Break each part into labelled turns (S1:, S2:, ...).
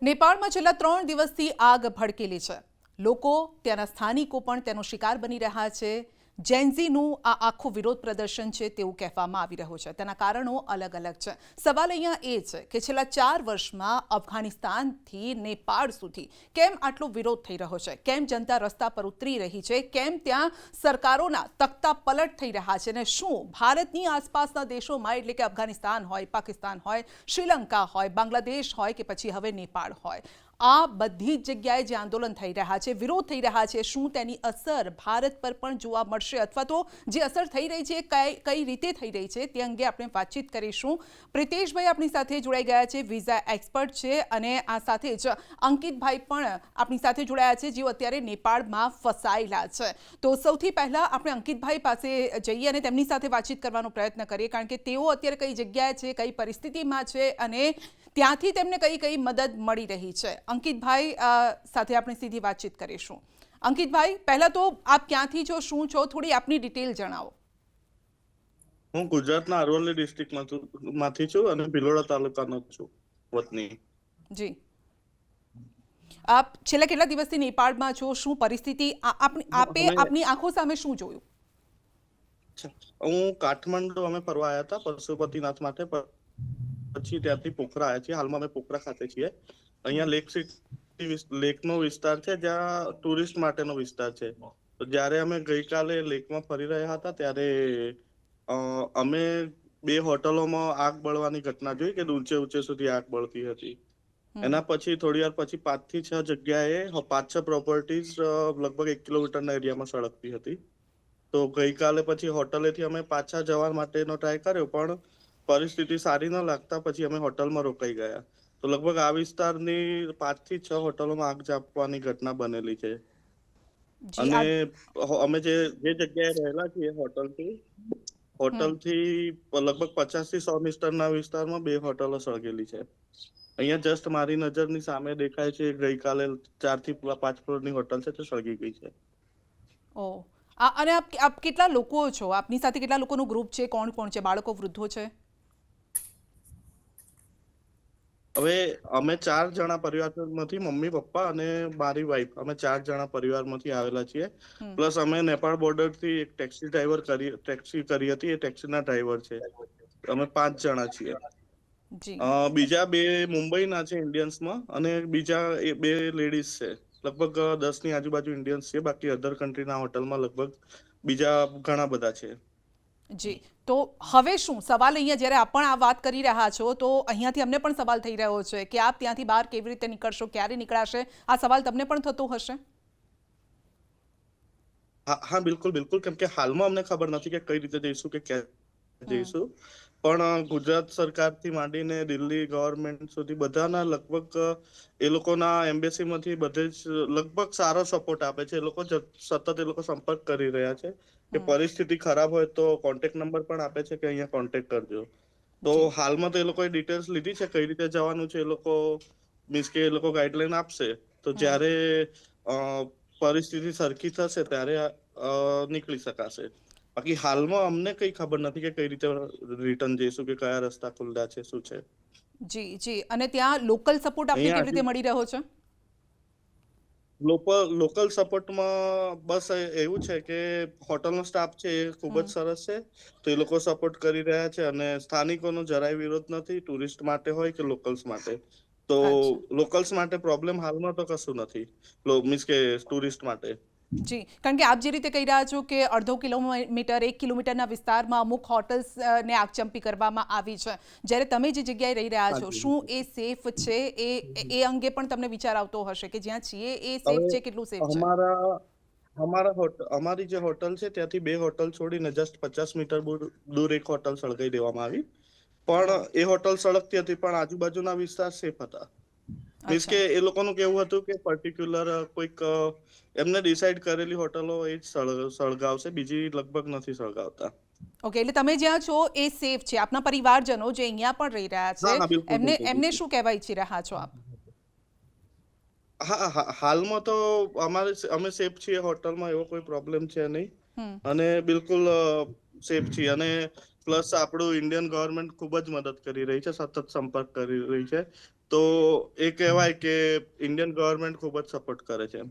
S1: નેપાળમાં છેલ્લા 3 દિવસથી આગ ભડકેલી છે. લોકો, ત્યાંના સ્થાનિકો પણ તેનો શિકાર બની રહ્યા છે. જેન્ઝીનું આ આખું વિરોધ પ્રદર્શન છે તેવું કહેવામાં આવી રહ્યું છે. તેના કારણો અલગ અલગ છે. સવાલ અહીંયા એ છે કે છેલ્લા 4 વર્ષમાં અફઘાનિસ્તાનથી નેપાળ સુધી કેમ આટલો વિરોધ થઈ રહ્યો છે? કેમ જનતા રસ્તા પર ઉતરી રહી છે? કેમ ત્યાં સરકારોના તખ્તા પલટ થઈ રહ્યા છે? અને શું ભારતની આસપાસના દેશોમાં, એટલે કે અફઘાનિસ્તાન હોય, પાકિસ્તાન હોય, શ્રીલંકા હોય, બાંગ્લાદેશ હોય કે પછી હવે નેપાળ હોય, આ બધી જ જગ્યાએ જે આંદોલન થઈ રહ્યા છે, વિરોધ થઈ રહ્યા છે, શું તેની અસર ભારત પર પણ જોવા મળશે? અથવા તો જે અસર થઈ રહી છે કઈ રીતે થઈ રહી છે તે અંગે આપણે વાતચીત કરીશું. પ્રિતેશભાઈ આપણી સાથે જોડાઈ ગયા છે, વિઝા એક્સપર્ટ છે, અને આ સાથે જ અંકિતભાઈ પણ આપણી સાથે જોડાયા છે, જેઓ અત્યારે નેપાળમાં ફસાયેલા છે. તો સૌથી પહેલા આપણે અંકિતભાઈ પાસે જઈએ અને તેમની સાથે વાતચીત કરવાનો પ્રયત્ન કરીએ, કારણ કે તેઓ અત્યારે કઈ જગ્યાએ છે, કઈ પરિસ્થિતિમાં છે અને ત્યાંથી તેમને કઈ મદદ મળી રહી છે. અંકિતભાઈ સાથે આપણે સીધી વાતચીત કરીશું. અંકિતભાઈ, પહેલા તો આપ ક્યાંથી છો, શું છો, થોડી આપની ડિટેલ જણાવો.
S2: હું ગુજરાતના અરવલ્લી ડિસ્ટ્રિક્ટમાંથી છું અને ભિલોડા તાલુકાનો છું વતની. જી.
S1: આપ છેલ્લા કેટલા દિવસથી નેપાળમાં છો? શું પરિસ્થિતિ આપે આપની આંખો સામે શું જોયું?
S2: હું કાઠમંડુ અમે ફરવા આવ્યા હતા પશુપતિનાથ માટે, પછી ત્યાંથી પોખરા આવ્યા છીએ. હાલમાં અમે પોખરા ખાતે છીએ. અહીંયા લેકનો વિસ્તાર છે, જ્યાં ટુરિસ્ટ માટેનો વિસ્તાર છે. તો જ્યારે અમે ગઈકાલે લેકમાં ફરી રહ્યા હતા ત્યારે અમે 2 હોટલોમાં આગ બળવાની ઘટના જોઈ કે ઊંચે સુધી આગ બળતી હતી. એના પછી થોડી વાર પછી 5 થી 6 જગ્યાએ 5-6 પ્રોપર્ટીઝ લગભગ 1 કિલોમીટરના એરિયામાં સળગતી હતી. તો ગઈકાલે પછી હોટલેથી અમે પાછા જવા માટેનો ટ્રાય કર્યો, પણ પરિસ્થિતિ સારી ન લાગતા પછી અમે હોટલમાં રોકાઈ ગયા. તો લગભગ આ વિસ્તારની 5 થી 6 હોટલોમાં આગ ચાંપવાની ઘટના બનેલી છે. અને અમે જે જગ્યાએ રહેલા છીએ હોટલથી લગભગ 50 થી 100 મીટરના વિસ્તારમાં 2 હોટલો સળગેલી છે. અહીંયા જસ્ટ મારી નજરની સામે દેખાય છે, ગઈકાલે 4 થી 5 ફ્લોરની હોટલ છે તે સળગી ગઈ છે.
S1: અને આપ કેટલા લોકો છો? આપની સાથે કેટલા લોકોનું ગ્રુપ છે? કોણ કોણ છે? બાળકો, વૃદ્ધો છે?
S2: હવે અમે 4 જણા પરિવારમાંથી, મમ્મી, પપ્પા અને મારી વાઈફ, અમે 4 જણા પરિવારમાંથી આવેલા છીએ. પ્લસ અમે નેપાળ બોર્ડરથી એક ટેક્સી કરી હતી, એ ટેક્સીના ડ્રાઈવર છે. અમે 5 જણા છીએ. બીજા 2 મુંબઈના છે ઇન્ડિયન્સમાં, અને બીજા 2 લેડીઝ છે. લગભગ 10 ની આજુબાજુ ઇન્ડિયન્સ છે. બાકી અધર કન્ટ્રીના હોટલમાં લગભગ બીજા ઘણા બધા છે.
S1: જી, તો હવે શું સવાલ અહીંયા જ્યારે આપ પણ આ વાત કરી રહ્યા છો, તો અહીંયાથી અમને પણ સવાલ થઈ રહ્યો છે કે આપ ત્યાંથી બહાર કેવી રીતે નીકળશો, ક્યારે નીકળાશે? આ સવાલ તમને પણ થતો હશે.
S2: હા, બિલકુલ, કેમ કે હાલમાં અમને ખબર નથી કે કઈ રીતે જઈશું કે ક્યાં જઈશું. પણ ગુજરાત સરકારથી માંડીને દિલ્હી ગવર્મેન્ટ સુધી બધાના લગભગ એ લોકોના એમ્બેસીમાંથી બધે જ લગભગ સારો સપોર્ટ આપે છે. એ લોકો સતત સંપર્ક કરી રહ્યા છે કે પરિસ્થિતિ ખરાબ હોય તો કોન્ટેક્ટ નંબર પણ આપે છે કે અહીંયા કોન્ટેક્ટ કરજો. તો હાલમાં તો એ લોકોએ ડિટેલ્સ લીધી છે કઈ રીતે જવાનું છે. એ લોકો ગાઈડલાઈન આપશે, તો જ્યારે પરિસ્થિતિ સરખી થશે ત્યારે નીકળી શકાશે. બાકી હાલમાં અમને કઈ ખબર નથી કે કઈ રીતે રિટર્ન જઈશું, કે કયા રસ્તા ખુલ્લા છે, શું છે.
S1: જી, અને ત્યાં લોકલ સપોર્ટ આપને કેવી રીતે મળી રહ્યો છે?
S2: લોકલ સપોર્ટમાં બસ એવું છે કે હોટલનો સ્ટાફ છે એ ખૂબ જ સરસ છે. તો એ લોકો સપોર્ટ કરી રહ્યા છે, અને સ્થાનિકોનો જરાય વિરોધ નથી, ટુરિસ્ટ માટે હોય કે લોકલ્સ માટે. તો લોકલ્સ માટે પ્રોબ્લેમ હાલમાં તો કશું નથી, મીન્સ કે ટુરિસ્ટ માટે.
S1: જી, કારણ કે આપ જે રીતે કહી રહ્યા છો કે અડધો કિલોમીટર, 1 કિલોમીટરના વિસ્તારમાં અમુક હોટલ્સને આગચંપી કરવામાં આવી છે, જ્યારે તમે જે જગ્યાએ રહી રહ્યા છો, શું એ સેફ છે? એ અંગે પણ તમને વિચાર આવતો હશે કે જ્યાં છીએ એ સેફ છે, કેટલું સેફ છે?
S2: અમારી જે હોટલ છે ત્યાંથી 2 હોટલ છોડીને જસ્ટ 50 મીટર દૂર એક હોટલ સળગાઈ દેવામાં આવી. પણ એ હોટલ સળગતી હતી, પણ આજુબાજુના વિસ્તાર સેફ હતા. મીન્સ કે એ લોકોનું કેવું હતું કે પર્ટિક્યુલર કોઈક એમને ડિસાઈડ કરેલી હોટલો એ જ સળગાવશે, બીજી લગભગ નથી સળગાવતા.
S1: ઓકે, એટલે તમે જ્યાં છો એ સેફ છે. આપના પરિવારજનો જે અહીંયા પણ રહી રહ્યા છે, એમને શું કહેવા ઈચ્છી રહ્યા છો આપ?
S2: હા, હાલમાં તો અમે સેફ છીએ, હોટલમાં એવો કોઈ પ્રોબ્લેમ છે નહીં, અને બિલકુલ સેફ છીએ. અને પ્લસ આપણું ઇન્ડિયન ગવર્મેન્ટ ખૂબ જ મદદ કરી રહી છે, સતત સંપર્ક કરી રહી છે. તો એ કહેવાય કે ઇન્ડિયન ગવર્મેન્ટ ખૂબ જ સપોર્ટ કરે છે.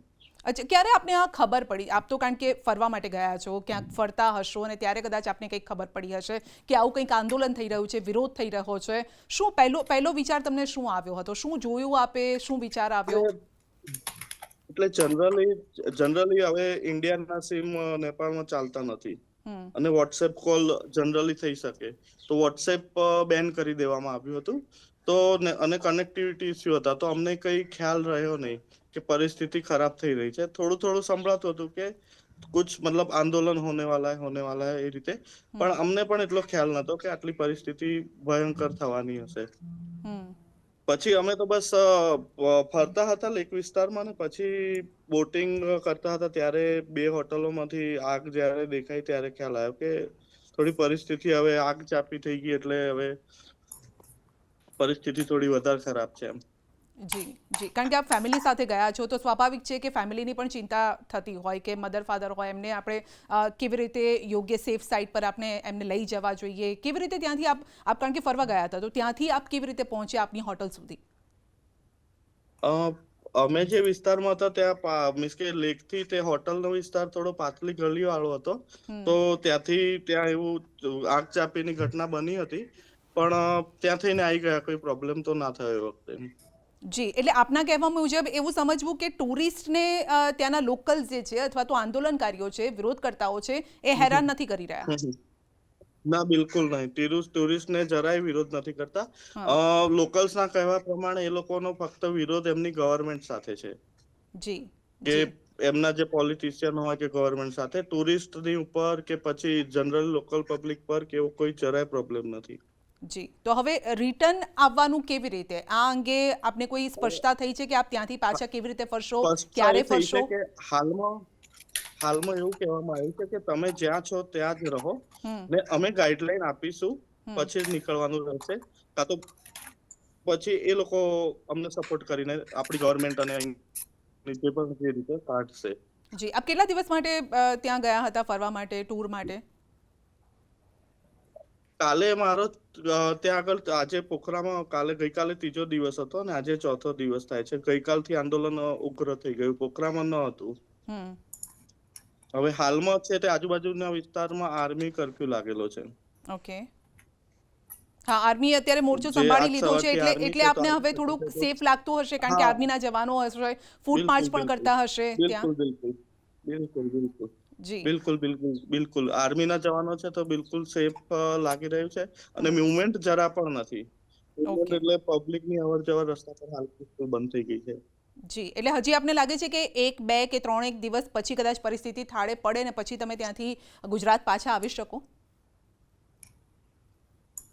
S1: અચ્છા, ક્યારે આપને આ ખબર પડી? આપ તો કારણ કે ફરવા માટે ગયા છો, ક્યાંક ફરતા હશો અને ત્યારે કદાચ આપને કંઈક ખબર પડી હશે કે આવું કંઈક આંદોલન થઈ રહ્યું છે, વિરોધ થઈ રહ્યો છે. શું પહેલો વિચાર તમને શું આવ્યો હતો? શું જોયું આપે? શું વિચાર આવ્યો?
S2: એટલે જનરલી હવે ઇન્ડિયાના સિમ નેપાળમાં ચાલતા નથી
S1: હમ
S2: અને વોટ્સએપ કોલ જનરલી થઈ શકે, તો વોટ્સએપ બેન કરી દેવામાં આવ્યું હતું. તો અને કનેક્ટિવિટી ઇસ્યુ હતા, તો અમને કઈ ખ્યાલ રહ્યો નહીં કે પરિસ્થિતિ ખરાબ થઈ રહી છે. થોડું થોડું સંભળાતું હતું કે કુછ મતલબ આંદોલન હોને વાલા હે એ રીતે, પણ અમને પણ એટલો ખ્યાલ નતો કે આટલી પરિસ્થિતિ ભયંકર થવાની હશે.
S1: હમ
S2: પછી અમે તો બસ ફરતા હતા લેક વિસ્તારમાં, ને પછી બોટિંગ કરતા હતા ત્યારે 2 હોટલોમાંથી આગ જ્યારે દેખાઈ ત્યારે ખ્યાલ આવ્યો કે થોડી પરિસ્થિતિ હવે આગ ચાપી થઈ ગઈ, એટલે હવે પરિસ્થિતિ થોડી વધારે ખરાબ છે એમ.
S1: જી જી, કારણ કે આપ ફેમિલી સાથે ગયા છો તો સ્વાભાવિક છે કે ફેમિલીની પણ ચિંતા થતી હોય કે મધર ફાધર હોય, એમને આપણે કેવી રીતે યોગ્ય સેફ સાઇટ પર આપણે એમને લઈ જવા જોઈએ. કેવી રીતે ત્યાંથી આપ કારણ કે ફરવા ગયા હતા તો ત્યાંથી આપ કેવી રીતે પહોંચ્યા આપની હોટલ સુધી?
S2: અમે જે વિસ્તારમાં હતા ત્યાં મીન્સ કે લેક થી તે હોટલનો વિસ્તાર થોડો પાતળી ગલીઓ વાળો હતો, તો ત્યાં એવું આગ ચાપીની ઘટના બની હતી, પણ ત્યાં થઈને આવી ગયા, કોઈ પ્રોબ્લેમ તો ના થયો એ વખતે.
S1: જી, એટલે આપના કહેવા મુજબ એવું સમજવું કે ટુરિસ્ટને ત્યાંના લોકલ જે છે અથવા તો આંદોલનકારીઓ છે, વિરોધકર્તાઓ છે, એ હેરાન નથી કરી રહ્યા.
S2: ના, બિલકુલ નહીં. ટુરિસ્ટને જરાય વિરોધ નથી કરતા. લોકલ્સ ના કહેવા પ્રમાણે એ લોકોનો ફક્ત વિરોધ એમની ગવર્મેન્ટ સાથે છે,
S1: જી
S2: કે
S1: જી
S2: એમના જે પોલિટિશિયન હોય કે ગવર્મેન્ટ સાથે, ટુરિસ્ટની ઉપર કે પછી જનરલ લોકલ પબ્લિક પર કે એવો કોઈ જરાય પ્રોબ્લેમ નથી.
S1: જી, તો હવે રિટર્ન આવવાનું કેવી રીતે? આ અંગે આપને કોઈ સ્પષ્ટતા થઈ છે કે આપ ત્યાંથી પાછા કેવી રીતે ફરશો,
S2: સ્પષ્ટતા
S1: ક્યારે
S2: એ થઈ છે
S1: ફરશો?
S2: કે હાલમાં એવું કહેવામાં આવ્યું છે કે તમે જ્યાં છો ત્યાં જ રહો, ને અમે ગાઈડલાઈન આપીશું, પછી જ નીકળવાનું રહેશે. કાં તો પછી એ લોકો અમને સપોર્ટ કરીને આપણી ગવર્મેન્ટ અને જે પણ જે રીતે કાઢશે.
S1: જી, આપ કેટલા દિવસ માટે ત્યાં ગયા હતા ફરવા માટે, ટૂર માટે?
S2: કાલે મારો ત્યાં આગળ આજે પોખરામાં ગઈકાલે 3જો દિવસ હતો અને આજે 4થો દિવસ થાય છે. ગઈકાલથી આંદોલન ઉગ્ર થઈ ગયું, પોખરામાં ન હતું. હવે હાલમાં છે તે આજુબાજુના વિસ્તારમાં આર્મી કર્ફ્યુ લાગેલો છે.
S1: ઓકે. હા, આર્મી અત્યારે મોરચો
S2: જે
S1: સંભાળી
S2: આજ
S1: લીધો છે,
S2: સવારથી આર્મી
S1: એટલે
S2: છે, તો
S1: આપને હવે
S2: આર્મી
S1: થોડુંક
S2: સાથે
S1: સેફ લાગતું હશે કારણ કે
S2: હા,
S1: આર્મીના જવાનો હશે, ફૂટ
S2: બિલકુલ
S1: માર્ચ પણ
S2: બિલકુલ
S1: કરતા હશે ત્યાં.
S2: બિલકુલ બિલકુલ બિલકુલ
S1: જી
S2: બિલકુલ બિલકુલ બિલકુલ આર્મીના જવાનો છે તો બિલકુલ સેફ લાગી રહ્યું છે, અને મુવમેન્ટ જરા પણ નથી.
S1: ઓકે.
S2: એટલે પબ્લિકની અવર જવર રસ્તા પર હાલ બંધ થઈ ગઈ છે.
S1: જી, એટલે હજી આપને લાગે છે કે 1, 2 કે 3 એક દિવસ પછી કદાચ પરિસ્થિતિ થાળે પડે ને પછી તમે ત્યાંથી ગુજરાત પાછા આવી શકો?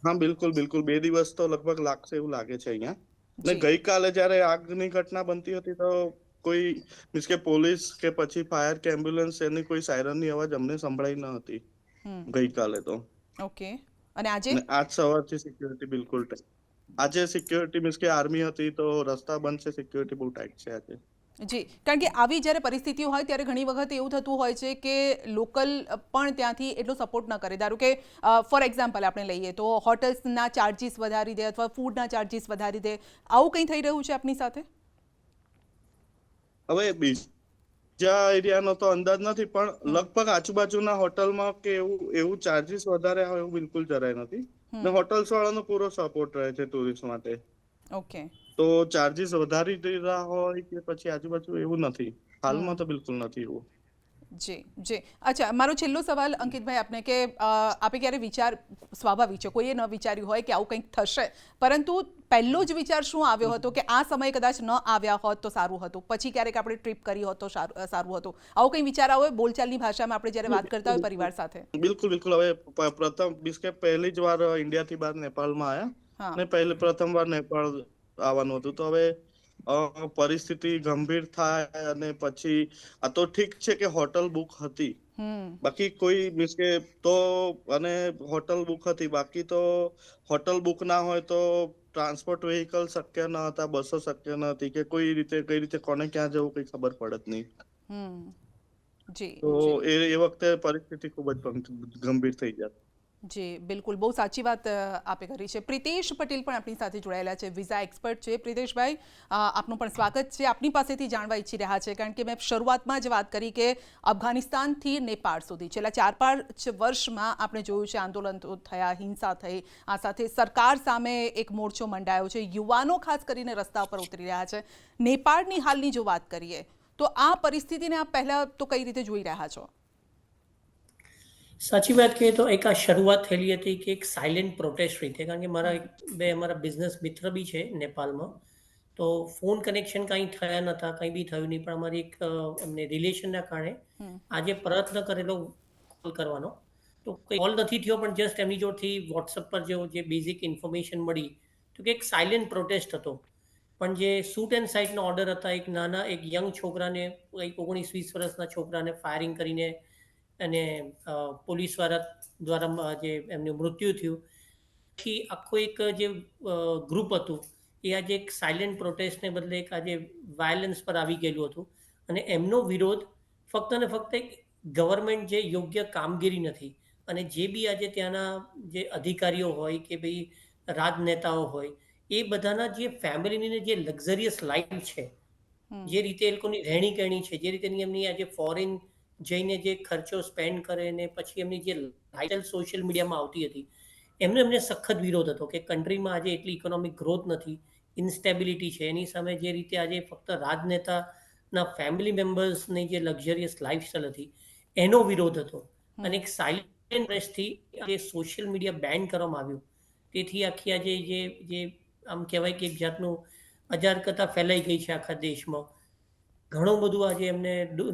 S2: હા, બિલકુલ બિલકુલ 2 દિવસ તો લગભગ લાગશે એવું લાગે છે અહીંયા. ને
S1: જી
S2: ગઈકાલે જયારે આગની ઘટના બનતી હતી તો કોઈ મીન્સ કે પોલીસ કે પછી ફાયર કે એમ્બ્યુલન્સ એની કોઈ સાયરનની અવાજ અમને સંભળાઈ ન હતી ગઈકાલે તો.
S1: ઓકે. અને આજે?
S2: ને આજ સવારથી સિક્યોરિટી બિલકુલ ટાઈટ. આજે સિક્યોરિટી મીન્સ કે આર્મી હતી તો રસ્તા બંધ છે, સિક્યોરિટી બહુ ટાઈટ છે આજે.
S1: જી, કારણ કે આવી જ્યારે પરિસ્થિતિઓ હોય ત્યારે ઘણી વખત એવું થતું હોય છે કે લોકલ પણ ત્યાંથી એટલો સપોર્ટ ન કરે. ધારો કે ફોર એક્ઝામ્પલ આપણે લઈએ તો હોટલ્સના ચાર્જિસ વધારી દે અથવા ફૂડના ચાર્જિસ વધારી દે, આવું કંઈ થઈ રહ્યું છે આપની સાથે?
S2: હવે બીજા એરિયાનો તો અંદાજ નથી, પણ લગભગ આજુબાજુના હોટલમાં કે એવું ચાર્જિસ વધારે હોય એવું બિલકુલ જરાય નથી. ને હોટલ્સ વાળાનો પૂરો સપોર્ટ રહે છે ટુરિસ્ટ માટે.
S1: ઓકે.
S2: તો ચાર્જિસ વધારી દીધા હોય કે પછી આજુબાજુ એવું નથી. હાલમાં તો બિલકુલ નથી એવું.
S1: જી જી, અચ્છા, મારો છેલ્લો સવાલ અંકિતભાઈ આપને કે આપે ક્યારે સ્વાભાવિક છે કોઈએ ન વિચાર્યું હોય કે આવું કંઈક થશે, પરંતુ પહેલો જ વિચાર શું આવ્યો હતો કે આ સમય કદાચ ન આવ્યા હોત તો સારું હતું, પછી ક્યારેક આપણે ટ્રીપ કરી હોત તો સારું હતું, આવું કંઈ વિચાર આવે બોલચાલની ભાષામાં આપણે જ્યારે વાત કરતા હોય પરિવાર સાથે?
S2: બિલકુલ બિલકુલ. હવે પ્રથમ મીન્સ કે પહેલી જ વાર ઇન્ડિયાથી બહાર નેપાળમાં આવ્યા, ને પ્રથમ વાર નેપાળ આવવાનું હતું, તો હવે પરિસ્થિતિ ગંભીર થાય અને પછી આ તો ઠીક છે કે હોટલ બુક હતી, બાકી કોઈ મીન્સ કે તો અને હોટલ બુક હતી, બાકી તો હોટલ બુક ના હોય તો ટ્રાન્સપોર્ટ વેહિકલ શક્ય ન હતા, બસો શક્ય ન હતી, કે કઈ રીતે કોને ક્યાં જવું કઈ ખબર પડત નહીં.
S1: જી
S2: તો
S1: જી
S2: એ વખતે પરિસ્થિતિ ખૂબ જ ગંભીર થઈ જાય.
S1: જી બિલકુલ, બહુ સાચી વાત આપે કરી છે. પ્રિતેશ પટેલ પણ આપણી સાથે જોડાયેલા છે, વિઝા એક્સપર્ટ છે. પ્રિતેશભાઈ, આપનું પણ સ્વાગત છે. આપની પાસેથી જાણવા ઈચ્છી રહ્યા છે, કારણ કે મેં શરૂઆતમાં જ વાત કરી કે અફઘાનિસ્તાનથી નેપાળ સુધી છેલ્લા 4-5 વર્ષમાં આપણે જોયું છે આંદોલનો થયા, હિંસા થઈ, આ સાથે સરકાર સામે એક મોરચો મંડાયો છે, યુવાનો ખાસ કરીને રસ્તા પર ઉતરી રહ્યા છે. નેપાળની હાલની જો વાત કરીએ તો આ પરિસ્થિતિને આપ પહેલાં તો કઈ રીતે જોઈ રહ્યા છો?
S3: સાચી વાત કહીએ તો એક આ શરૂઆત થયેલી હતી કે એક સાયલેન્ટ પ્રોટેસ્ટ રીતે, કારણ કે મારા બિઝનેસ મિત્ર બી છે નેપાળમાં. તો ફોન કનેક્શન કાંઈ થયા નહોતા, કંઈ બી થયું નહીં, પણ અમારી એક એમને રિલેશનના કારણે આજે પ્રયત્ન કરેલો કોલ કરવાનો, તો કોઈ કોલ નથી થયો, પણ જસ્ટ એમની જોડથી વોટ્સઅપ પર જે બેઝિક ઇન્ફોર્મેશન મળી તો કે એક સાયલેન્ટ પ્રોટેસ્ટ હતો. પણ જે શૂટ એન્ડ સાઇટના ઓર્ડર હતા, એક યંગ છોકરાને, એક 19-20 વર્ષના છોકરાને ફાયરિંગ કરીને અને પોલીસવાળા દ્વારા જે એમનું મૃત્યુ થયું, પછી આખું એક જે ગ્રુપ હતું એ આજે એક સાયલેન્ટ પ્રોટેસ્ટને બદલે એક આજે વાયલન્સ પર આવી ગયેલું હતું. અને એમનો વિરોધ ફક્ત ને ફક્ત એક ગવર્મેન્ટ જે યોગ્ય કામગીરી નથી, અને જે બી આજે ત્યાંના જે અધિકારીઓ હોય કે ભાઈ રાજનેતાઓ હોય, એ બધાના જે ફેમિલીની જે લક્ઝરિયસ લાઈફ છે, જે રીતે એ લોકોની રહેણી કહેણી છે, જે રીતે એમની આજે ફોરેન જઈને જે ખર્ચો સ્પેન્ડ કરે ને પછી એમની જે લાઈફસ્ટાઈલ સોશિયલ મીડિયામાં આવતી હતી, એમને સખત વિરોધ હતો કે કન્ટ્રીમાં આજે એટલી ઇકોનોમિક ગ્રોથ નથી, ઇન્સ્ટેબિલિટી છે. એની સામે જે રીતે આજે ફક્ત રાજનેતાના ફેમિલી મેમ્બર્સની જે લક્ઝરિયસ લાઈફસ્ટાઈલ હતી એનો વિરોધ હતો. અને એક સાયલેન્ટ પ્રેસથી આજે સોશિયલ મીડિયા બેન કરવામાં આવ્યું. તેથી આખી આજે જે આમ કહેવાય કે એક જાતનું અજારકતા ફેલાઈ ગઈ છે આખા દેશમાં. ઘણું બધું આજે એમને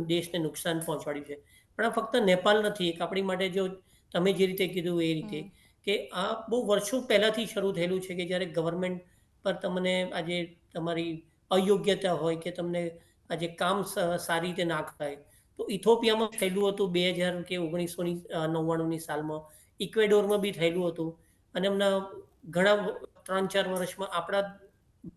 S3: દેશને નુકસાન પહોંચાડ્યું છે. પણ આ ફક્ત નેપાળ નથી, એક આપણી માટે જો તમે જે રીતે કીધું એ રીતે કે આ બહુ વર્ષો પહેલાંથી શરૂ થયેલું છે કે જ્યારે ગવર્મેન્ટ પર તમને આજે તમારી અયોગ્યતા હોય કે તમને આજે કામ સારી રીતે ના થાય. તો ઇથોપિયામાં થયેલું હતું 2000 કે 1999ની સાલમાં, ઇક્વેડોરમાં બી થયેલું હતું, અને હમણાં ઘણા 3-4 વર્ષમાં આપણા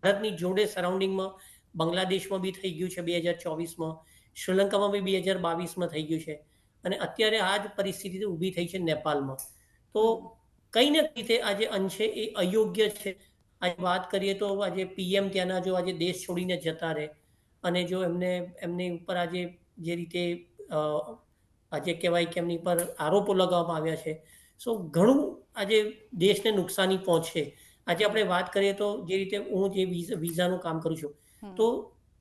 S3: ભારતની જોડે સરાઉન્ડિંગમાં બાંગ્લાદેશમાં બી થઈ ગયું છે 2024માં, શ્રીલંકામાં બી 2022માં થઈ ગયું છે, અને અત્યારે આ જ પરિસ્થિતિ ઊભી થઈ છે નેપાળમાં. તો કંઈ ને રીતે આજે અંશે એ અયોગ્ય છે. આજે વાત કરીએ તો આજે પીએમ ત્યાંના જો આજે દેશ છોડીને જતા રહે, અને જો એમની ઉપર આજે જે રીતે આજે કહેવાય કે એમની પર આરોપો લગાવવામાં આવ્યા છે, સો ઘણું આજે દેશને નુકસાની પહોંચે. આજે આપણે વાત કરીએ તો જે રીતે હું જે વિઝાનું કામ કરું છું, તો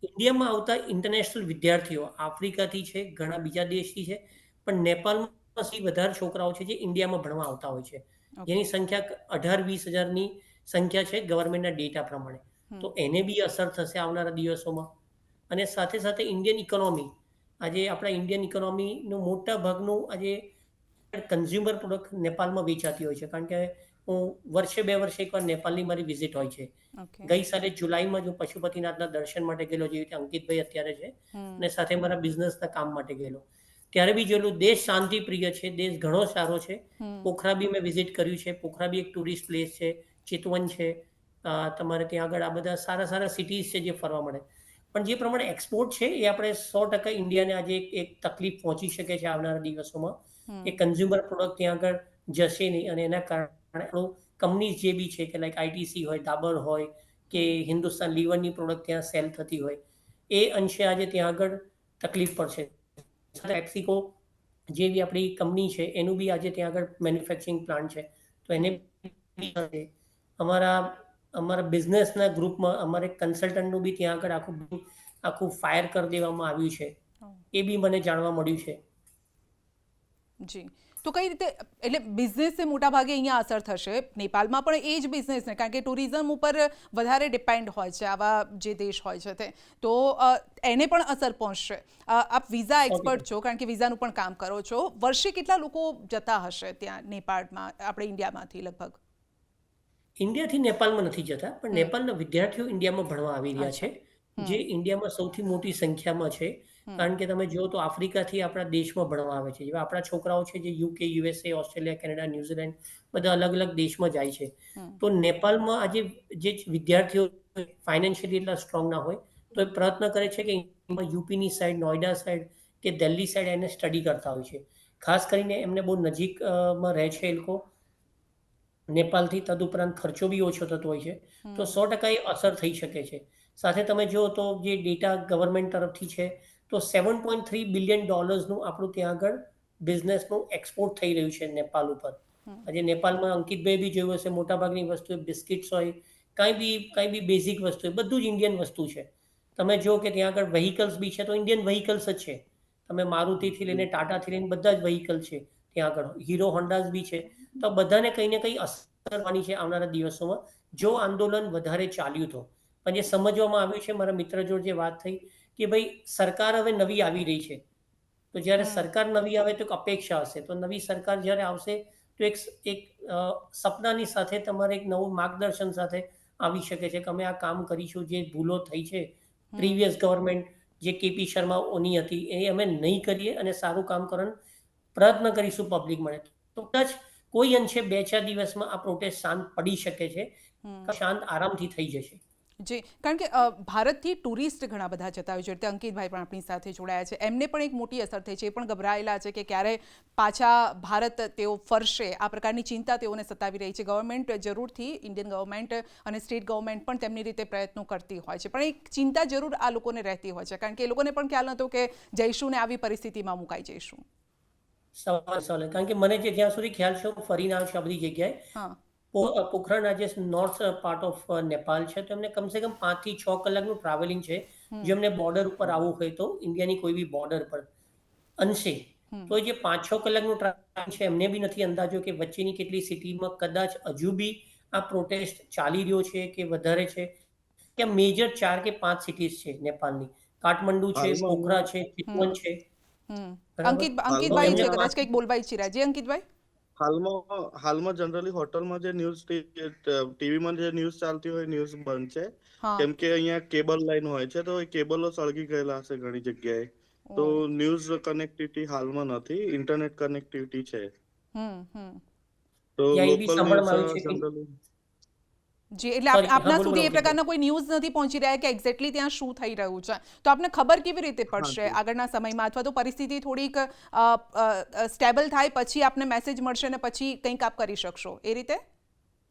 S3: ઇન્ડિયામાં આવતા ઇન્ટરનેશનલ વિદ્યાર્થીઓ આફ્રિકાથી છે, ઘણા બીજા દેશથી છે, પણ નેપાળમાં સૌથી વધારે છોકરાઓ છે જે ઇન્ડિયામાં ભણવા આવતા હોય છે, જેની સંખ્યા 18-20 હજારની સંખ્યા છે ગવર્મેન્ટના ડેટા પ્રમાણે. તો એને બી અસર થશે આવનારા દિવસોમાં. અને સાથે સાથે ઇન્ડિયન ઇકોનોમી, આજે આપણા ઇન્ડિયન ઇકોનોમીનું મોટા ભાગનું આજે કન્ઝ્યુમર પ્રોડક્ટ નેપાળમાં વેચાતી હોય છે, કારણ કે હું વર્ષે 2 વર્ષે એકવાર નેપાળની મારી વિઝિટ હોય છે. ગઈ સાલે જુલાઈમાં હું પશુપતિનાથના દર્શન માટે ગયેલો, જેવી રીતે અંકિતભાઈ અત્યારે છે, અને સાથે મારા બિઝનેસના કામ માટે ગયેલો. ત્યારે બી જોયેલું દેશ શાંતિ પ્રિય છે, દેશ ઘણો સારો છે. પોખરા બી મેં વિઝિટ કર્યું છે, પોખરા બી એક ટુરિસ્ટ પ્લેસ છે, ચિતવન છે, તમારે ત્યાં આગળ આ બધા સારા સારા સિટીઝ છે જે ફરવા મળે. પણ જે પ્રમાણે એક્સપોર્ટ છે એ આપણે 100% ઇન્ડિયાને આજે એક તકલીફ પહોંચી શકે છે આવનારા દિવસોમાં, કે કન્ઝ્યુમર પ્રોડક્ટ ત્યાં આગળ જશે નહીં, અને એના કારણે આપણું કંપનીઝ જે બી છે કે લાઈક આઈટીસી હોય, ડાબર હોય કે હિન્દુસ્તાન લીવરની પ્રોડક્ટ ત્યાં સેલ થતી હોય, એ અંશે આજે ત્યાં આગળ તકલીફ પડશે. પેપ્સિકો જેવી આપણી કંપની છે એનું બી આજે ત્યાં આગળ મેન્યુફેક્ચરિંગ પ્લાન્ટ છે, તો એને અમારા બિઝનેસના ગ્રુપમાં અમારે કન્સલ્ટન્ટનું બી ત્યાં આગળ આખું ફાયર કરી દેવામાં આવ્યું છે, એ બી મને જાણવા મળ્યું છે.
S1: જી, તો કઈ રીતે, એટલે બિઝનેસને મોટા ભાગે અહીંયા અસર થશે, નેપાળમાં પણ એ જ બિઝનેસને, કારણ કે ટુરિઝમ ઉપર વધારે ડિપેન્ડ હોય છે આવા જે દેશ હોય છે તે, તો એને પણ અસર પહોંચશે. આપ વિઝા એક્સપર્ટ છો, કારણ કે વિઝાનું પણ કામ કરો છો, વર્ષે કેટલા લોકો જતા હશે ત્યાં નેપાળમાં, આપણે ઇન્ડિયામાંથી લગભગ?
S3: ઇન્ડિયાથી નેપાળમાં નથી જતા, પણ નેપાળના વિદ્યાર્થીઓ ઇન્ડિયામાં ભણવા આવી રહ્યા છે, જે ઇન્ડિયામાં સૌથી મોટી સંખ્યામાં છે. કારણ કે તમે જુઓ તો આફ્રિકાથી આપણા દેશમાં ભણવા આવે છે, જેવા આપણા છોકરાઓ છે જે UK, USA, Australia, Canada, New Zealand બધા અલગ અલગ દેશમાં જાય છે. તો નેપાળમાં આજે જે વિદ્યાર્થીઓ ફાઇનાન્શિયલી એટલા સ્ટ્રોંગ ના હોય, તો એ પ્રયત્ન કરે છે કે યુપીની સાઈડ, નોઈડા સાઈડ કે દિલ્હી સાઈડ એને સ્ટડી કરતા હોય છે. ખાસ કરીને એમને બહુ નજીકમાં રહે છે એ લોકો નેપાળથી તદુપરાંત ખર્ચો બી ઓછો થતો હોય છે, તો 100% એ અસર થઈ શકે છે. સાથે તમે જુઓ તો જે ડેટા ગવર્મેન્ટ તરફથી છે, તો $7.3 બિલિયન આપણું ત્યાં આગળ બિઝનેસનું એક્સપોર્ટ થઈ રહ્યું છે નેપાળ ઉપર. આજે નેપાળમાં અંકિતભાઈ બી જોયું હશે, મોટાભાગની વસ્તુ બિસ્કિટ્સ હોય, કાંઈ બી બેઝિક વસ્તુ હોય, બધું જ ઇન્ડિયન વસ્તુ છે. તમે જો કે ત્યાં આગળ વ્હીકલ્સ બી છે તો ઇન્ડિયન વ્હીકલ્સ જ છે. તમે મારુતિથી લઈને ટાટાથી લઈને બધા જ વ્હીકલ છે ત્યાં આગળ, હીરો હોન્ડાસ બી છે. તો બધાને કંઈ ને કંઈ અસર કરવાની છે આવનારા દિવસોમાં, જો આંદોલન વધારે ચાલ્યું તો. પણ જે સમજવામાં આવ્યું છે, મારા મિત્ર જોડે જે વાત થઈ, કે ભાઈ સરકાર હવે નવી આવી રહી છે, તો જ્યારે સરકાર નવી આવે તો એક અપેક્ષા હશે, તો નવી સરકાર જ્યારે આવશે તો એક સપનાની સાથે તમારે એક નવું માર્ગદર્શન સાથે આવી શકે છે કે અમે આ કામ કરીશું, જે ભૂલો થઈ છે પ્રીવિયસ ગવર્મેન્ટ જે કેપી શર્મા ઓની હતી એ અમે નહીં કરીએ અને સારું કામ કરવાનો પ્રયત્ન કરીશું પબ્લિક મળે. તો કદાચ કોઈ અંશે 2-4 દિવસમાં આ પ્રોટેસ્ટ શાંત પડી શકે છે, શાંત આરામથી થઈ જશે.
S1: જી, કારણ કે ભારતથી ટુરિસ્ટ ઘણા બધા જતા હોય છે. એટલે અંકિતભાઈ પણ આપણી સાથે જોડાયા છે, એમને પણ એક મોટી અસર થઈ છે, એ પણ ગભરાયેલા છે કે ક્યારે પાછા ભારત તેઓ ફરશે. આ પ્રકારની ચિંતા તેઓને સતાવી રહી છે. ગવર્મેન્ટ જરૂરથી, ઇન્ડિયન ગવર્મેન્ટ અને સ્ટેટ ગવર્મેન્ટ પણ તેમની રીતે પ્રયત્નો કરતી હોય છે, પણ એક ચિંતા જરૂર આ લોકોને રહેતી હોય છે, કારણ કે એ લોકોને પણ ખ્યાલ નહોતો કે જઈશું ને આવી પરિસ્થિતિમાં મુકાઈ જઈશું.
S3: સવાલ, કારણ કે મને જે જ્યાં સુધી ખ્યાલ છે, હું ફરીને આવ્યો છું આ બધી જગ્યાએ.
S1: હા.
S3: પોખરણ જે નોર્થ પાર્ટ ઓફ નેપાળ છે, તો એમને કમસે કમ 5 થી 6 કલાકનું ટ્રાવેલિંગ છે. જો એમને બોર્ડર ઉપર આવવું હોય તો, ઇન્ડિયાની કોઈ બી બોર્ડર પર અંશે, તો જે 5-6 કલાકનું ટ્રાવેલિંગ છે, એમને બી નથી અંદાજો કે વચ્ચેની કેટલી સિટીમાં કદાચ હજુ બી આ પ્રોટેસ્ટ ચાલી રહ્યો છે કે વધારે છે. કે મેજર 4 કે 5 સિટીઝ છે નેપાળની, કાઠમંડુ છે, પોખરા છે, ચિતવન છે, બરાબર. તો
S1: અંકિતભાઈ
S3: એમને
S1: છે, કદાચ કંઈક બોલવા ઈચ્છી રહ્યા. જી અંકિતભાઈ.
S2: હાલમાં જનરલી હોટલમાં જે ન્યૂઝ ટીવીમાં જે ન્યૂઝ ચાલતી હોય, ન્યૂઝ બંધ છે,
S1: હા.
S2: કેમ કે અહીંયા કેબલ લાઈન હોય છે, તો એ કેબલો સળગી ગયેલા હશે ઘણી જગ્યાએ. તો ન્યૂઝ કનેક્ટિવિટી હાલમાં નથી, ઇન્ટરનેટ કનેક્ટિવિટી છે. તો
S3: ત્યાં એ બી
S2: લોકલ
S3: સાંભળવામાં
S2: ન્યૂઝ
S3: આવ્યું છે કે
S2: જનરલી
S1: જી, એટલે
S3: સોરી, હા
S1: આપના
S3: બોલો
S1: સુધી
S3: બોલો
S1: એ પ્રકારના કોઈ ન્યૂઝ નથી પહોંચી રહ્યા કે એક્ઝેક્ટલી ત્યાં શું થઈ રહ્યું છે, તો આપને ખબર કેવી રીતે પડશે
S2: હાજી
S1: આગળના સમયમાં, અથવા તો પરિસ્થિતિ થોડીક સ્ટેબલ થાય પછી આપને મેસેજ મળશે ને પછી કંઈક આપ કરી શકશો, એ રીતે
S2: હા,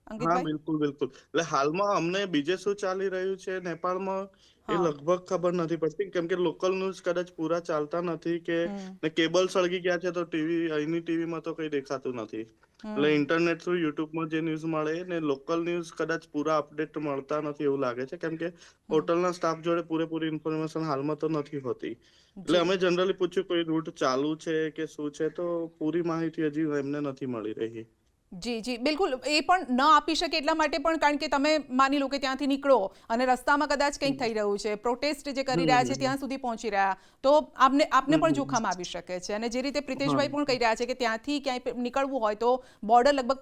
S1: અંકિતભાઈ?
S2: બિલકુલ બિલકુલ. એટલે હાલમાં અમને બીજે શું ચાલી રહ્યું છે નેપાળમાં એ
S1: હા.
S2: લગભગ ખબર નથી પડતી, કેમ કે લોકલ ન્યૂઝ કદાચ પૂરા ચાલતા નથી, કે ને કેબલ સળગી ગયા છે, તો અહીંની ટીવીમાં તો કઈ દેખાતું નથી. એટલે ઇન્ટરનેટ થ્રુ યુટ્યુબમાં જે ન્યૂઝ મળે ને લોકલ ન્યૂઝ કદાચ પૂરા અપડેટ મળતા નથી એવું લાગે છે, કેમ કે હોટલના સ્ટાફ જોડે પૂરેપૂરી ઇન્ફોર્મેશન હાલમાં તો નથી હોતી. એટલે
S1: જી
S2: અમે જનરલી પૂછ્યું કોઈ રૂટ ચાલુ છે કે શું છે, તો પૂરી માહિતી હજી એમને નથી મળી રહી.
S1: જી જી, બિલકુલ. એ પણ ન આપી શકે એટલા માટે પણ, કારણ કે તમે માની લો કે ત્યાંથી નીકળો અને રસ્તામાં કદાચ કંઈક થઈ રહ્યું છે, પ્રોટેસ્ટ જે કરી રહ્યા છે ત્યાં સુધી પહોંચી રહ્યા, તો આપને પણ જોખમ આવી શકે છે. અને જે રીતે પ્રિતેશભાઈ પણ કહી રહ્યા છે કે ત્યાંથી ક્યાંય નીકળવું હોય તો બોર્ડર લગભગ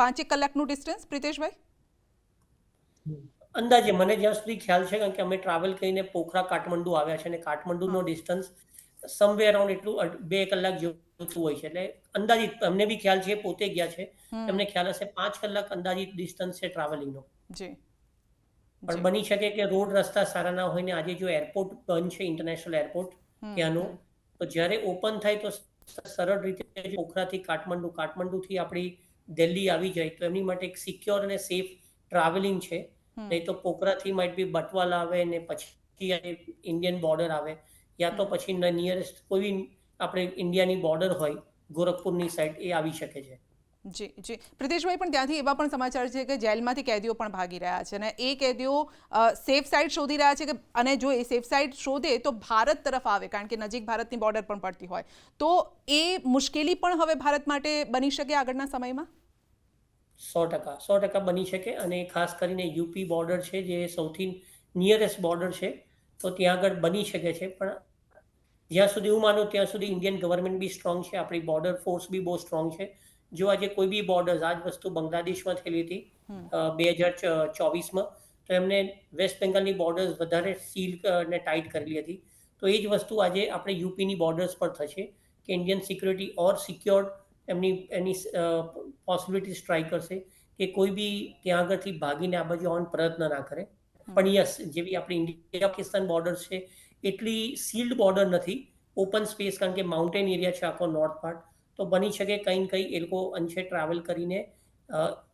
S1: 5 કલાકનું ડિસ્ટન્સ, પ્રિતેશભાઈ?
S3: અંદાજે મને જ્યાં સુધી ખ્યાલ છે, કારણ કે અમે ટ્રાવેલ કરીને પોખરા કાઠમંડુ આવ્યા છે, અને કાઠમંડુનો
S1: હા.
S3: ડિસ્ટન્સ સમવે અરાઉન્ડ એટલું 2 કલાક જેવું હોય છે. એટલે અંદાજિત અમને બી ખ્યાલ છે, પોતે ગયા છે, એમને ખ્યાલ હશે 5 કલાક અંદાજિત ડિસ્ટન્સ છે ટ્રાવેલિંગનો.
S1: જી
S3: પણ
S1: જી.
S3: બની શકે કે રોડ રસ્તા સારા ના હોય, ને આજે જો એરપોર્ટ બંધ છે, ઇન્ટરનેશનલ એરપોર્ટ ત્યાંનું, તો જ્યારે ઓપન થાય તો સરળ રીતે પોખરાથી કાઠમંડુથી આપણી દિલ્હી આવી જાય, તો એમની માટે એક સિક્યોર અને સેફ ટ્રાવેલિંગ છે. નહીં તો પોખરાથી માઇટ બી બટવાલ આવે ને પછી ઇન્ડિયન બોર્ડર આવે, યા તો પછી નિયરેસ્ટ કોઈ આપણે ઇન્ડિયાની બોર્ડર હોય ગોરખપુરની સાઈડ, એ આવી શકે છે.
S1: જી જી, પ્રિતેશભાઈ, પણ ત્યાંથી એવા પણ સમાચાર છે કે જેલમાંથી કેદીઓ પણ ભાગી રહ્યા છે, અને એ કેદીઓ સેફ સાઇડ શોધી રહ્યા છે, કે અને જો એ સેફ સાઇડ શોધે તો ભારત તરફ આવે, કારણ કે નજીક ભારતની બોર્ડર પણ પડતી હોય, તો એ મુશ્કેલી પણ હવે ભારત માટે બની શકે આગળના સમયમાં?
S3: 100% બની શકે. અને ખાસ કરીને યુપી બોર્ડર છે, જે સૌથી નિયરેસ્ટ બોર્ડર છે, તો ત્યાં આગળ બની શકે છે. પણ જ્યાં સુધી હું માનું ત્યાં સુધી ઇન્ડિયન ગવર્મેન્ટ બી સ્ટ્રોંગ છે, આપણી બોર્ડર ફોર્સ બી બહુ સ્ટ્રોંગ છે. જો આજે કોઈ બી બોર્ડર્સ, આ જ વસ્તુ બાંગ્લાદેશમાં થયેલી હતી 2024માં, તો એમને વેસ્ટ બેંગાલની બોર્ડર્સ વધારે સીલ અને ટાઈટ કરેલી હતી. તો એ જ વસ્તુ આજે આપણે યુપીની બોર્ડર્સ પર થશે, કે ઇન્ડિયન સિક્યોરિટી ઓર સિક્યોર્ડ એની પોસિબિલિટી સ્ટ્રાઇક કરશે, કે કોઈ બી ત્યાં આગળથી ભાગીને આ બાજુ આવવાનો પ્રયત્ન ના કરે. પણ યસ, જેવી આપણી ઇન્ડિયા પાકિસ્તાન બોર્ડર છે, એટલી સીલ્ડ બોર્ડર નથી, ઓપન સ્પેસ, કારણ કે માઉન્ટેન એરિયા છે આખો નોર્થ પાર્ટ, તો બની શકે કંઈ ને કંઈ એ લોકો અંશે ટ્રાવેલ કરીને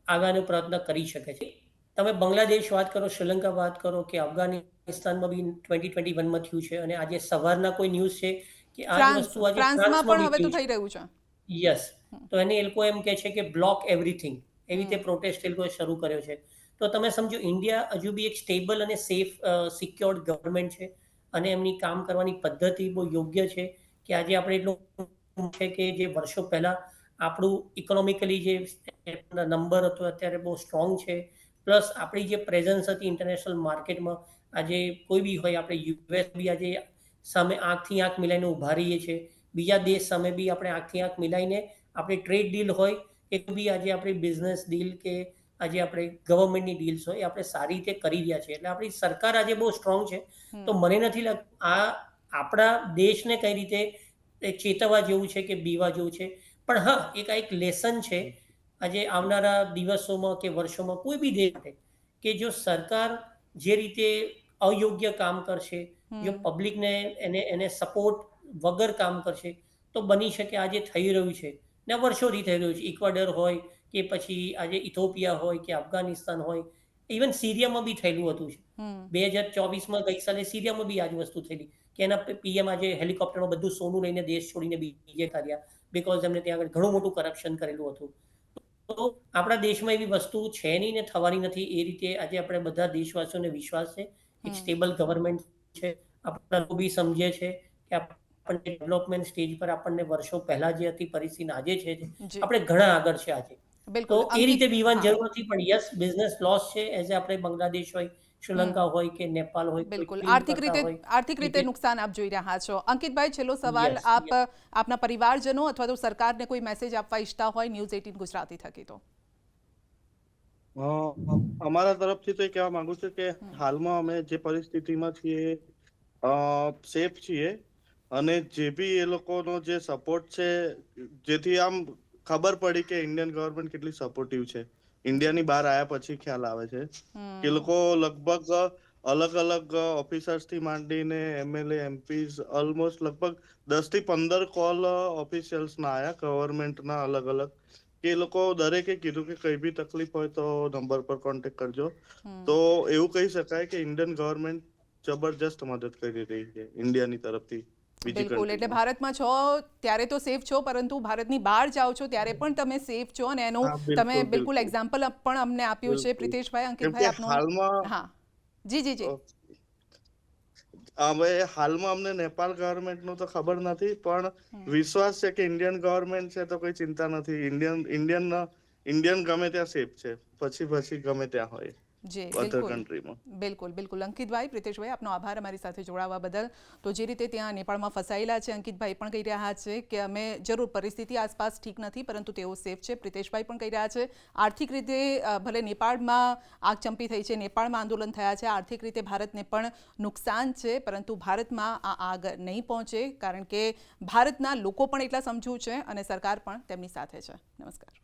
S3: આગળનો પ્રયત્ન કરી શકે છે. તમે બાંગ્લાદેશ વાત કરો, શ્રીલંકા વાત કરો કે અફઘાનિસ્તાનમાં બી 2021માં થયું છે, અને આજે સવારના કોઈ ન્યૂઝ છે કે આ જ વસ્તુ આજે
S1: ફ્રાન્સમાં
S3: ફ્રાન્સમાં
S1: પણ
S3: બી
S1: હવે તો
S3: થયું
S1: થઈ
S3: છે.
S1: રહ્યું છે.
S3: યસ. તો એને એ લોકો એમ કહે છે કે બ્લોક એવરીથિંગ, એવી રીતે
S1: હમ
S3: પ્રોટેસ્ટ એ લોકોએ શરૂ કર્યો છે. તો તમે સમજો ઇન્ડિયા હજુ બી એક સ્ટેબલ અને સેફ સિક્યોર્ડ ગવર્મેન્ટ છે, અને એમની કામ કરવાની પદ્ધતિ બહુ યોગ્ય છે કે આજે આપણે એટલું છે કે જે વર્ષો પહેલા આપણું ઇકોનોમિકલી જે નંબર હતો અત્યારે બહુ સ્ટ્રોંગ છે. પ્લસ આપણી જે પ્રેઝન્સ હતી ઇન્ટરનેશનલ માર્કેટમાં, આજે કોઈ બી હોય, આપણે યુએસ બી આજે સામે આંખથી આંખ મિલાઈને ઊભા રહીએ છીએ. બીજા દેશ સામે બી આપણે આંખથી આંખ મિલાઈને આપણી ટ્રેડ ડીલ હોય કે બી આજે આપણી બિઝનેસ ડીલ કે આજે આપણે ગવર્મેન્ટની ડીલ્સ હોય, એ આપણે સારી રીતે કરી રહ્યા છીએ. એટલે આપણી સરકાર આજે બહુ સ્ટ્રોંગ છે. તો મને નથી લાગતું આ આપણા દેશને કઈ રીતે ચેતવવા જેવું છે કે બીવા જેવું છે. પણ હા, એક લેસન છે આજે આવનારા દિવસોમાં કે વર્ષોમાં કોઈ બી દેશ માટે, કે જો સરકાર જે રીતે અયોગ્ય કામ કરશે, જો પબ્લિકને એને સપોર્ટ વગર કામ કરશે, તો બની શકે આજે થઈ રહ્યું છે ને વર્ષોથી થઈ રહ્યું છે, ઇક્વાડર હોય કે પછી આજે ઇથોપિયા હોય કે અફઘાનિસ્તાન હોય, ઇવન સિરિયામાં બી થયેલું હતું છે. 2024માં ગઈ સાલે સિરિયામાં બી આ જ વસ્તુ થયેલી કે એના પીએમ આજે હેલિકોપ્ટરમાં બધું સોનું લઈને દેશ છોડીને બીજે કર્યા, બીકોઝ એમને ત્યાં આગળ ઘણું મોટું કરપ્શન કરેલું હતું. તો આપણા દેશમાં એવી વસ્તુ છે નહીં ને થવાની નથી. એ રીતે આજે આપણે બધા દેશવાસીઓને વિશ્વાસ છે, એક સ્ટેબલ ગવર્મેન્ટ છે. આપણા લોકો બી સમજે છે કે આપણને ડેવલપમેન્ટ સ્ટેજ પર આપણને વર્ષો પહેલા જે હતી પરિસ્થિતિ આજે છે,
S1: જી
S3: આપણે ઘણા આગળ છે આજે. તો
S1: બિલકુલ
S3: એ રીતે
S1: અંકિત.
S3: બીવાની
S1: હા
S3: જરૂર નથી. પણ યસ, બિઝનેસ લોસ છે. એઝ આપણે બાંગ્લાદેશ હોય, શ્રીલંકા હોય કે નેપાલ હોય, કોઈ
S1: બિલકુલ
S3: ક્લીન કરતા હોય
S1: આર્થિક રીતે
S3: રીતે.
S1: નુકસાન આપ જોઈ રહ્યા છો. અંકિતભાઈ, છેલ્લો સવાલ,
S3: યસ,
S1: આપ આપના પરિવારજનો અથવા તો સરકારને કોઈ મેસેજ આપવા ઈચ્છતા હોય ન્યૂઝ 18 ગુજરાતી થકી તો?
S2: અમારા તરફથી તો એ કહેવા માંગુ છું કે હાલમાં અમે જે પરિસ્થિતિમાં છીએ સેફ છીએ, અને જે બી એ લોકોનો જે સપોર્ટ છે, જેથી આમ ખબર પડી કે ઇન્ડિયન ગવર્મેન્ટ કેટલી સપોર્ટિવ છે. ઇન્ડિયાની બહાર આવ્યા પછી ખ્યાલ આવે છે કે લોકો લગભગ અલગ અલગ ઓફિસર્સ થી માંડીને એમએલએ એમપીઝ ઓલમોસ્ટ લગભગ 10 થી 15 કોલ ઓફિશિયલ્સ ના આયા ગવર્મેન્ટના અલગ અલગ, કે એ લોકો દરેકે કીધું કે કઈ બી તકલીફ હોય તો નંબર પર કોન્ટેક્ટ કરજો. તો એવું કહી શકાય કે ઇન્ડિયન ગવર્મેન્ટ જબરજસ્ત મદદ કરી રહી છે ઇન્ડિયાની તરફથી બીજી
S1: બિલકુલ. એટલે
S2: કન્ટ્રીમાં.
S1: ભારતમાં છો ત્યારે તો સેફ છો, પરંતુ ભારતની બહાર જાઓ છો ત્યારે પણ તમે સેફ છો, અને એનું
S2: હા,
S1: તમે
S2: બિલકુલ
S1: બિલકુલ
S2: બિલકુલ
S1: એક્ઝામ્પલ પણ અમને આપ્યું છે.
S2: બિલકુલ.
S1: પ્રિતેશભાઈ,
S2: કેમ
S1: અંકિતભાઈ
S2: કે
S1: આપનો.
S2: હાલમાં
S1: હા જી જી જી.
S2: હવે હાલમાં અમને નેપાળ ગવર્મેન્ટનું તો ખબર નથી, પણ વિશ્વાસ છે કે ઇન્ડિયન ગવર્મેન્ટ છે તો કોઈ ચિંતા નથી. ઇન્ડિયન ગમે ત્યાં સેફ છે, પછી ગમે ત્યાં હોય
S1: જી
S2: અધર
S1: બિલકુલ
S2: કન્ટ્રીમાં.
S1: બિલકુલ. અંકિતભાઈ, પ્રિતેશભાઈ, આપનો આભાર અમારી સાથે જોડાવા બદલ. તો જે રીતે ત્યાં નેપાળમાં ફસાયેલા છે, અંકિતભાઈ પણ કહી રહ્યા છે કે અમે જરૂર પરિસ્થિતિ આસપાસ ઠીક નથી, પરંતુ તેઓ સેફ છે. પ્રિતેશભાઈ પણ કહી રહ્યા છે આર્થિક રીતે ભલે નેપાળમાં આગચંપી થઈ છે, નેપાળમાં આંદોલન થયા છે, આર્થિક રીતે ભારતને પણ નુકસાન છે, પરંતુ ભારતમાં આ આગ નહીં પહોંચે, કારણ કે ભારતના લોકો પણ એટલા સમજુ છે અને સરકાર પણ તેમની સાથે છે. નમસ્કાર.